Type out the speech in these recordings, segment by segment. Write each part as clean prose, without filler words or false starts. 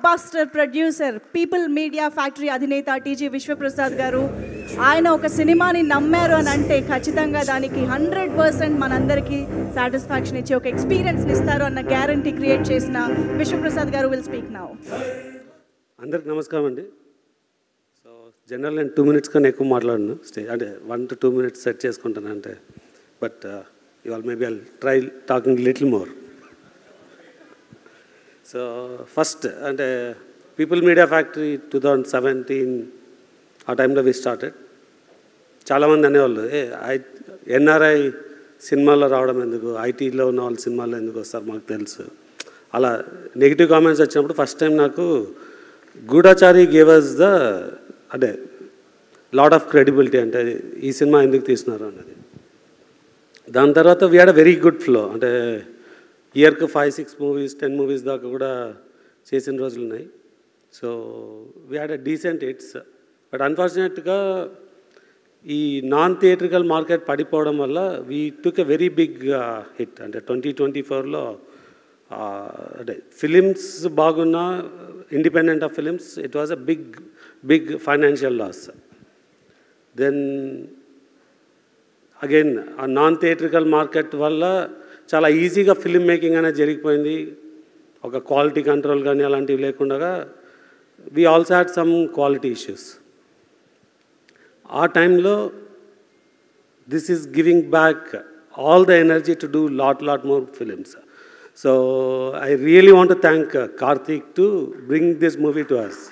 Buster producer people media factory అధినేత TG Vishwaprasad గారు. ఆయన ఒక సినిమాని నమ్మారు అని అంటే ఖచ్చితంగా దానికి 100% మనందరికీ సాటిస్ఫాక్షన్ ఇచ్చే ఒక ఎక్స్పీరియన్స్ని ఇస్తారు అన్న గ్యారంటీ క్రియేట్ చేసిన విశ్వప్రసాద్ గారు విల్ స్పీక్ నౌ. అందరికి నమస్కారం అండి. సో జనరల్ నేను 2 minutes కన్నా ఎక్కువ మాట్లాడను, స్టేజ్ అంటే 1 to 2 minutes సెట్ చేసుకుంటాను అంటే, బట్ ఇవాళ maybe I'll try talking little more. So first అంటే పీపుల్ మీడియా ఫ్యాక్టరీ 2017 ఆ టైంలో వి స్టార్టెడ్. చాలామంది అనేవాళ్ళు ఎన్ఆర్ఐ సినిమాల్లో రావడం ఎందుకు, ఐటీలో ఉన్న వాళ్ళు సినిమాల్లో ఎందుకు వస్తారు మాకు తెలుసు, అలా నెగిటివ్ కామెంట్స్ వచ్చినప్పుడు ఫస్ట్ టైం నాకు గూఢచారి గేవ్ అస్ ద అంటే లాట్ ఆఫ్ క్రెడిబిలిటీ, అంటే ఈ సినిమా ఎందుకు తీస్తున్నారు అన్నది. దాని తర్వాత we had a very good flow, అంటే ఇయర్కి 5-6 movies 10 movies దాకా కూడా చేసిన రోజులు ఉన్నాయి. So we had a decent hits. But అన్ఫార్చునేట్గా ఈ నాన్ థియేట్రికల్ మార్కెట్ పడిపోవడం వల్ల we took a very big hit. అంటే 2024లో అంటే ఫిలిమ్స్ బాగున్నా, independent of films, it was a big financial loss. Then again ఆ నాన్ థియేట్రికల్ మార్కెట్ వల్ల చాలా ఈజీగా ఫిల్మ్ మేకింగ్ అనేది జరిగిపోయింది. ఒక క్వాలిటీ కంట్రోల్ కానీ అలాంటివి లేకుండా we also had some quality issues. ఆ టైంలో this is giving back all the energy to do lot more films. So I really want to thank Karthik to bring this movie to us.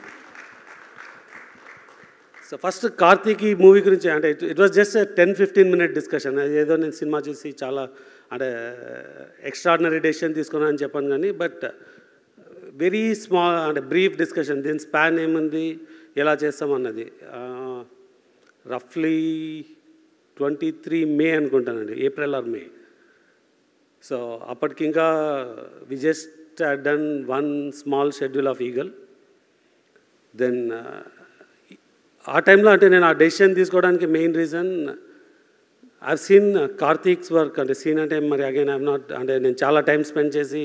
So first Karthik ఈ movie గురించి అంటే it was just 10-15 minute discussion. ఏదో నేను cinema చూసి చాలా అంటే extraordinary decision తీసుకున్నాను అని చెప్పాను కానీ, బట్ వెరీ స్మాల్ అంటే బ్రీఫ్ డిస్కషన్. దీని స్పాన్ ఏముంది, ఎలా చేస్తామన్నది. రఫ్లీ 23 May అనుకుంటానండి, April or May. సో అప్పటికి ఇంకా we just done 1 small schedule of eagle. Then ఆ టైంలో అంటే నేను ఆ డెసిషన్ తీసుకోవడానికి main reason I've seen Karthik's work. అంటే సీన్ అంటే మరి అగైన్ ఐఎమ్ నాట్ అంటే నేను చాలా టైం స్పెండ్ చేసి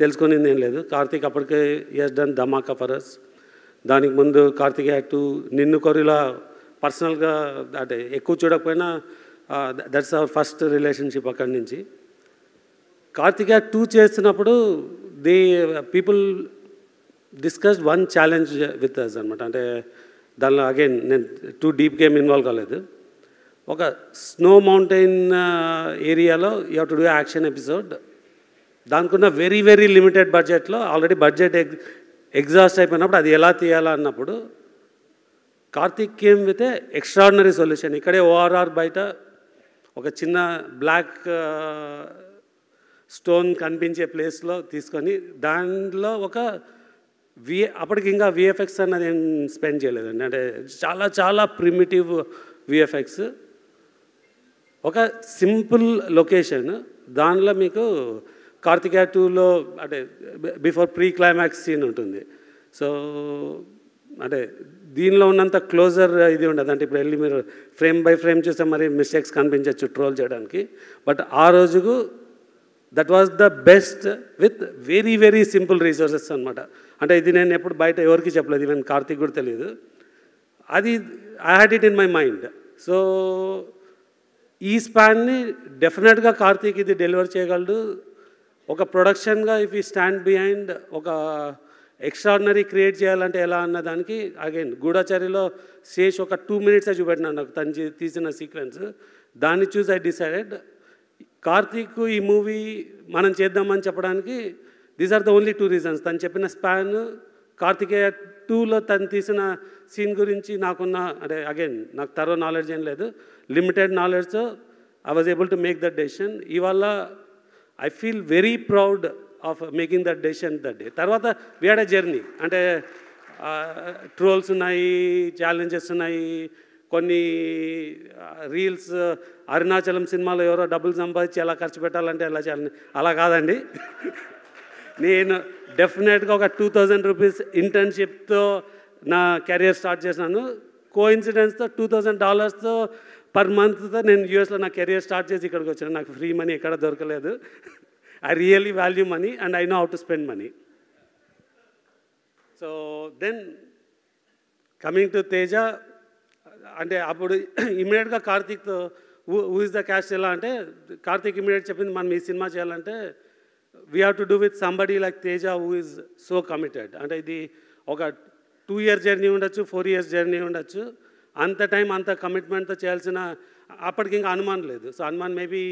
తెలుసుకునేది ఏం లేదు. కార్తీక్ అప్పటికే has done Dhamaka for us. దానికి ముందు కార్తీక్ హ్యాడ్ టు నిన్ను కొరిలా పర్సనల్గా అంటే ఎక్కువ చూడకపోయినా దట్స్ అవర్ ఫస్ట్ రిలేషన్షిప్ అక్కడి నుంచి. కార్తీక్ హ్యాడ్ 2 చేస్తున్నప్పుడు people discussed 1 challenge with us అనమాట. అంటే దానిలో అగైన్ నేను టూ డీప్గా ఏం ఇన్వాల్వ్ కాలేదు. ఒక స్నో మౌంటైన్ ఏరియాలో you have to do action episode. దానికున్న వెరీ లిమిటెడ్ బడ్జెట్లో ఆల్రెడీ బడ్జెట్ ఎగ్జాస్ట్ అయిపోయినప్పుడు అది ఎలా తీయాలా అన్నప్పుడు Karthik came with a extraordinary solution. ఇక్కడే ఓఆర్ఆర్ బయట ఒక చిన్న బ్లాక్ స్టోన్ కనిపించే ప్లేస్లో తీసుకొని దానిలో ఒక అప్పటికి ఇంకా విఎఫ్ఎక్స్ అన్నది ఏం స్పెండ్ చేయలేదండి. అంటే చాలా ప్రిమిటివ్ విఎఫ్ఎక్స్, ఒక సింపుల్ లొకేషన్. దానిలో మీకు కార్తికేయ 2లో అంటే బిఫోర్ ప్రీ క్లైమాక్స్ సీన్ ఉంటుంది. సో అంటే దీనిలో ఉన్నంత క్లోజర్ ఇది ఉండదు. అంటే ఇప్పుడు వెళ్ళి మీరు ఫ్రేమ్ బై ఫ్రేమ్ చూస్తే మరి మిస్టేక్స్ కనిపించవచ్చు ట్రోల్ చేయడానికి. బట్ ఆ రోజుకు that was the best with very simple resources అనమాట. అంటే ఇది నేను ఎప్పుడు బయట ఎవరికి చెప్పలేదు, ఈవెన్ కార్తీక్ కూడా తెలియదు. అది I had it in my mind. So ఈ స్పాన్ని డెఫినెట్గా కార్తీక్ ఇది డెలివర్ చేయగలడు. ఒక ప్రొడక్షన్గా ఇఫ్ ఈ స్టాండ్ బిహైండ్ ఒక ఎక్స్ట్రాడినరీ క్రియేట్ చేయాలంటే ఎలా అన్నదానికి అగైన్ గూఢచారిలో శేష్ ఒక 2 minutes చూపెట్టినాను నాకు తను తీసిన సీక్వెన్స్. దాన్ని చూసి ఐ డిసైడెడ్ కార్తీక్ ఈ మూవీ మనం చేద్దామని చెప్పడానికి these are the only 2 reasons. తను చెప్పిన స్పాన్, కార్తికేయ 2లో తను తీసిన సీన్ గురించి నాకున్న అంటే అగైన్ నాకు తరో నాలెడ్జ్ ఏం లేదు, లిమిటెడ్ నాలెడ్జ్తో I was able to make that decision. ఇవాళ I feel very proud of making that decision that day. తర్వాత వీ హ్యాడ్ ఎ జర్నీ. అంటే ట్రోల్స్ ఉన్నాయి, ఛాలెంజెస్ ఉన్నాయి, కొన్ని రీల్స్ అరుణాచలం సినిమాలో ఎవరో డబ్బులు సంపాదించి ఎలా ఖర్చు పెట్టాలంటే ఎలా చేయాలని, అలా కాదండి. నేను డెఫినెట్గా ఒక 2000 rupees ఇంటర్న్షిప్తో నా కెరియర్ స్టార్ట్ చేసినాను. కోఇన్సిడెన్స్తో $2000 పర్ మంత్తో నేను యూఎస్లో నా కెరియర్ స్టార్ట్ చేసి ఇక్కడికి వచ్చాను. నాకు ఫ్రీ మనీ ఎక్కడ దొరకలేదు. I really value money and I know how to spend money. So then coming to Teja అంటే అప్పుడు ఇమీడియట్గా కార్తీక్తో హూ ఇస్ ద క్యాస్ట్ ఎలా అంటే కార్తీక్ ఇమీడియట్ చెప్పింది మనం ఈ సినిమా చేయాలంటే we have to do with somebody like Teja who is so committed. అంటే ఇది ఒక 2 years జర్నీ ఉండొచ్చు, 4 years జర్నీ ఉండొచ్చు. అంత టైం అంత కమిట్మెంట్తో చేయాల్సిన అప్పటికి ఇంకా హనుమాన్ లేదు. సో హనుమాన్ మేబీ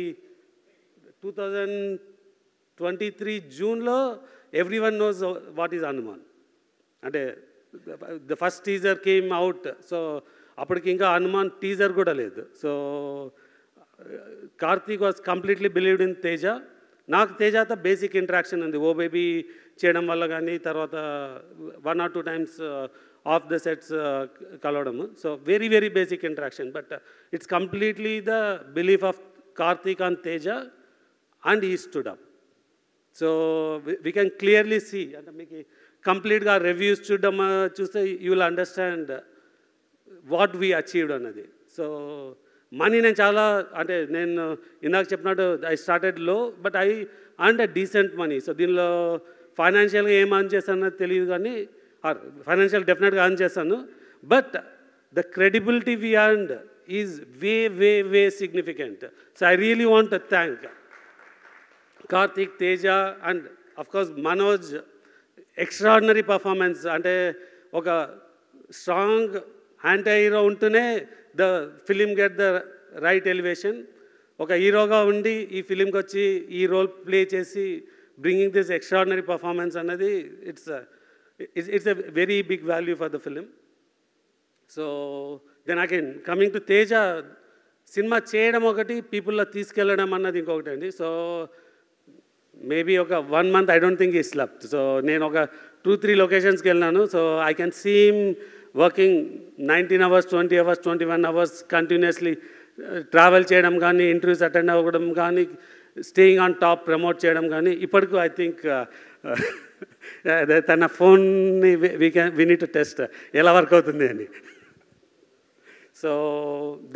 2023 జూన్లో everyone knows what is Hanuman. అంటే the first teaser came out. So అప్పటికి ఇంకా హనుమాన్ టీజర్ కూడా లేదు. So Karthik was completely believed in Teja. నాకు తేజతో బేసిక్ ఇంటరాక్షన్ ఉంది, ఓ బేబీ చేయడం వల్ల కానీ తర్వాత 1 or 2 times of the sets కలవడము. So very very basic interaction. But it's completely the belief of Karthik on Teja and he stood up. So we can clearly see, అంటే మీకు కంప్లీట్గా రివ్యూస్ చూస్తే you will understand what we achieved అన్నది. So money నేను చాలా అంటే నేను ఇందాక చెప్పినట్టు I started low but I earned decent money. సో దీనిలో ఫైనాన్షియల్గా ఏం అర్న్ చేస్తానో తెలియదు కానీ ఫైనాన్షియల్ డెఫినెట్గా అర్న్ చేస్తాను. But the credibility we earned is way way way significant. So I really want to thank Karthik, Teja and of course Manoj. Extraordinary performance. అంటే ఒక స్ట్రాంగ్ యాంటీ హీరో ఉంటూనే the film get the right elevation. ఒక హీరోగా ఉండి ఈ ఫిలింకి వచ్చి ఈ రోల్ ప్లే చేసి బ్రింగింగ్ దిస్ ఎక్స్ట్రాడినరీ పర్ఫార్మెన్స్ అన్నది it's a very big value for the film. So then again coming to Teja, సినిమా చేయడం ఒకటి, పీపుల్లో తీసుకెళ్ళడం అన్నది ఇంకొకటి అండి. సో మేబీ ఒక 1 month I don't think he slept. So నేను ఒక 2-3 లొకేషన్స్కి వెళ్ళాను. So I can seem working 19 hours, 20 hours, 21 hours continuously travel చేయడం కానీ, ఇంటర్వ్యూస్ అటెండ్ అవ్వడం కానీ, స్టేయింగ్ ఆన్ టాప్ ప్రమోట్ చేయడం కానీ. ఇప్పటికీ ఐ థింక్ తన ఫోన్ని వీ నీడ్ టు టెస్ట్ ఎలా వర్క్ అవుతుంది అని. సో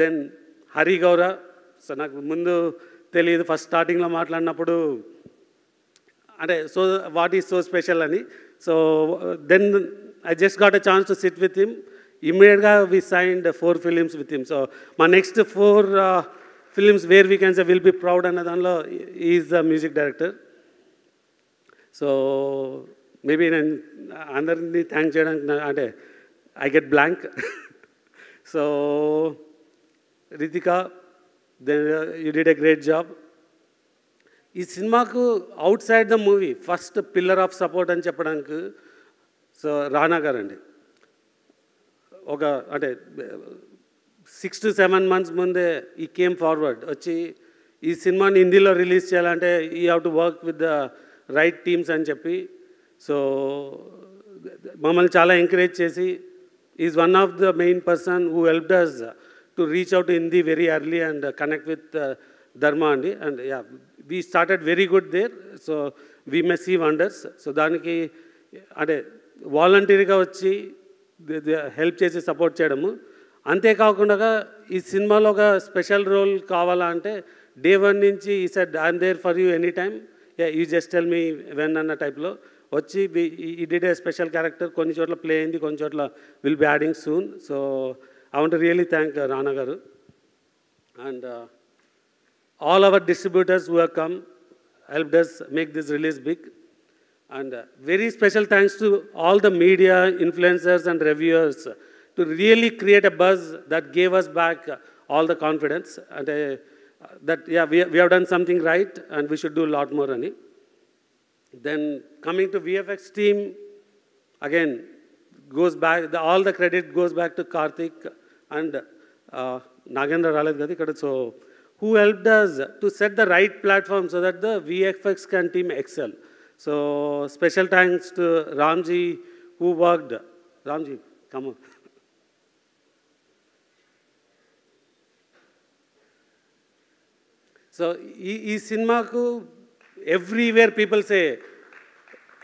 దెన్ హరి గౌర. సో నాకు ముందు తెలియదు, ఫస్ట్ స్టార్టింగ్లో మాట్లాడినప్పుడు అంటే so what is so special అని. So then I just got a chance to sit with him. Immediately we signed 4 films with him. So my next 4 films where we can say we'll be proud and he is the music director. So maybe andarni thank cheyadaniki ante I get blank. So Ritika, then you did a great job. ఈ సినిమాకు out side the movie first pillar of support అని చెప్పడానికి so రానా గారు అండి. ఒక అంటే 6 to 7 months ముందే ఈ కేమ్ ఫార్వర్డ్ వచ్చి ఈ సినిమాని హిందీలో రిలీజ్ చేయాలంటే you have to work with the right teams అని చెప్పి సో మమ్మల్ని చాలా ఎంకరేజ్ చేసి is one of the main person who helped us to reach out Hindi very early and connect with Dharma అండి. And yeah we started very good there. So we may see wonders. So దానికి అంటే వాలంటీర్గా వచ్చి help చేసి support చేయడము. అంతేకాకుండా ఈ సినిమాలో ఒక స్పెషల్ రోల్ కావాలా అంటే డే 1 నుంచి ఈ said I'm there for you any time, you just tell me when అన్న టైప్లో వచ్చి ఈ డిడ్ ఏ స్పెషల్ క్యారెక్టర్. కొన్ని చోట్ల ప్లే అయింది, కొన్ని చోట్ల will be adding soon. So I want really thank రానా గారు and all our distributors who have come helped us make this release big. And very special thanks to all the media, influencers and reviewers to really create a buzz that gave us back all the confidence. And that, yeah, we have done something right and we should do a lot more. Ani. Then coming to VFX team, again, goes back, all the credit goes back to Karthik and Nagendra Raled Gadi. So, who helped us to set the right platform so that the VFX team excel. So special thanks to Ramji who worked. Ramji, come on. So ee cinema ku everywhere people say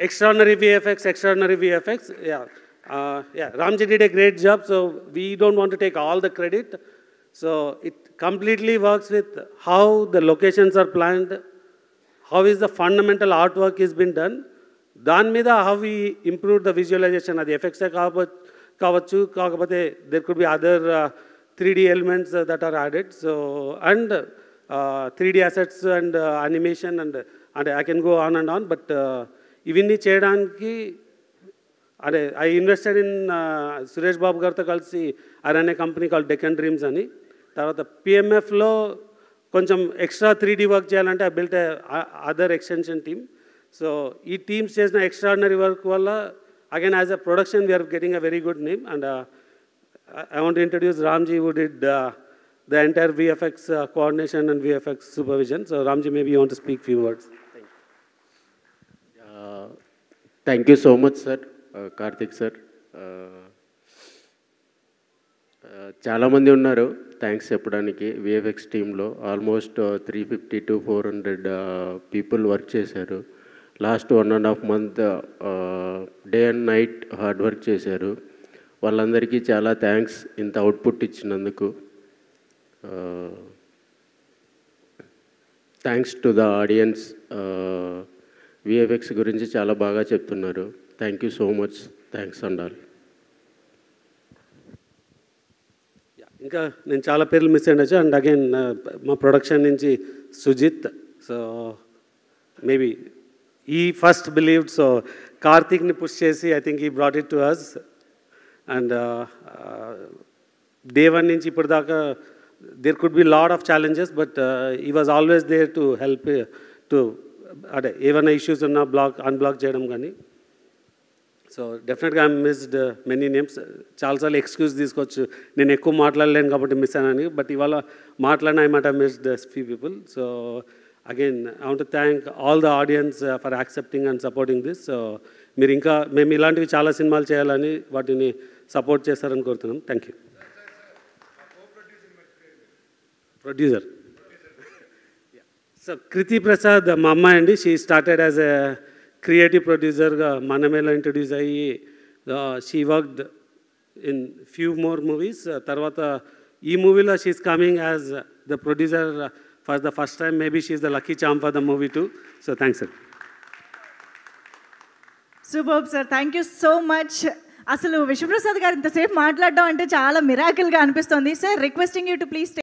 extraordinary VFX. Yeah, Ramji did a great job. So we don't want to take all the credit. So it completely works with how the locations are planned, how is the fundamental artwork is been done. దాని మీద how we improve the visualization, అది ఎఫెక్ట్సే కావచ్చు, కాకపోతే there could be other 3D elements that are added. So and 3D assets and animation and అంటే I can go on and on. But ఇవన్నీ చేయడానికి అదే I invested in Suresh Babu గారితో కలిసి ఆయన అనే కంపెనీ కాల్ డెక్కన్ డ్రీమ్స్ అని. తర్వాత పిఎంఎఫ్లో కొంచెం ఎక్స్ట్రా 3D వర్క్ చేయాలంటే I built other extension team. So ఈ టీమ్స్ చేసిన ఎక్స్ట్రాడినరీ వర్క్ వల్ల again as a production we're getting a very good name. And I want to introduce Ramji, who did the entire VFX coordination and VFX supervision. So Ramji, maybe you want to speak few words. Thank you so much, sir. Karthik sir. చాలామంది ఉన్నారు thanks చెప్పడానికి. VFX టీంలో almost 350 to 400 people work చేశారు. Last 1.5 month day and night hard work చేశారు. వాళ్ళందరికీ చాలా thanks ఇంత output ఇచ్చినందుకు. Thanks to the audience. VFX గురించి చాలా బాగా చెప్తున్నారు. Thank you so much. Thanks and all. ఇంకా నేను చాలా పేర్లు మిస్ అయ్యొచ్చు. అండ్ అగైన్ మా ప్రొడక్షన్ నుంచి సుజిత్. సో మేబీ ఈ ఫస్ట్ బిలీవ్డ్, సో కార్తిక్ని పుష్ చేసి ఐ థింక్ ఈ brought it to us. And day one నుంచి ఇప్పుడు దాకా there could be lot of challenges, but he was always there to help to అంటే ఏమైనా ఇష్యూస్ ఉన్నా అన్బ్లాక్ చేయడం కానీ. సో డెఫినెట్గా ఐ మిస్డ్ మెనీ నేమ్స్. చాలాసార్లు ఎక్స్క్యూజ్ తీసుకోవచ్చు, నేను ఎక్కువ మాట్లాడలేను కాబట్టి మిస్ అయ్యానని. బట్ ఇవాళ మాట్లాడిన I might have missed few people. So again I want to thank all the audience for accepting and supporting this. So మీరు ఇంకా మేము ఇలాంటివి చాలా సినిమాలు చేయాలని వాటిని సపోర్ట్ చేస్తారని కోరుతున్నాం. Thank you. Producer so Kriti Prasad మా అమ్మాయి అండి. She started as a creative ప్రొడ్యూసర్గా మనమేలో ఇంట్రడ్యూస్ అయ్యి she worked in few more movies. తర్వాత ఈ మూవీలో she's coming as the producer for the first time. Maybe she's the lucky charm for the movie too. So thanks sir. Super sir, thank you so much. అసలు విశ్వప్రసాద్ గారు ఇంతసేపు మాట్లాడడం అంటే చాలా మిరాకిల్గా అనిపిస్తుంది. Sir requesting you to please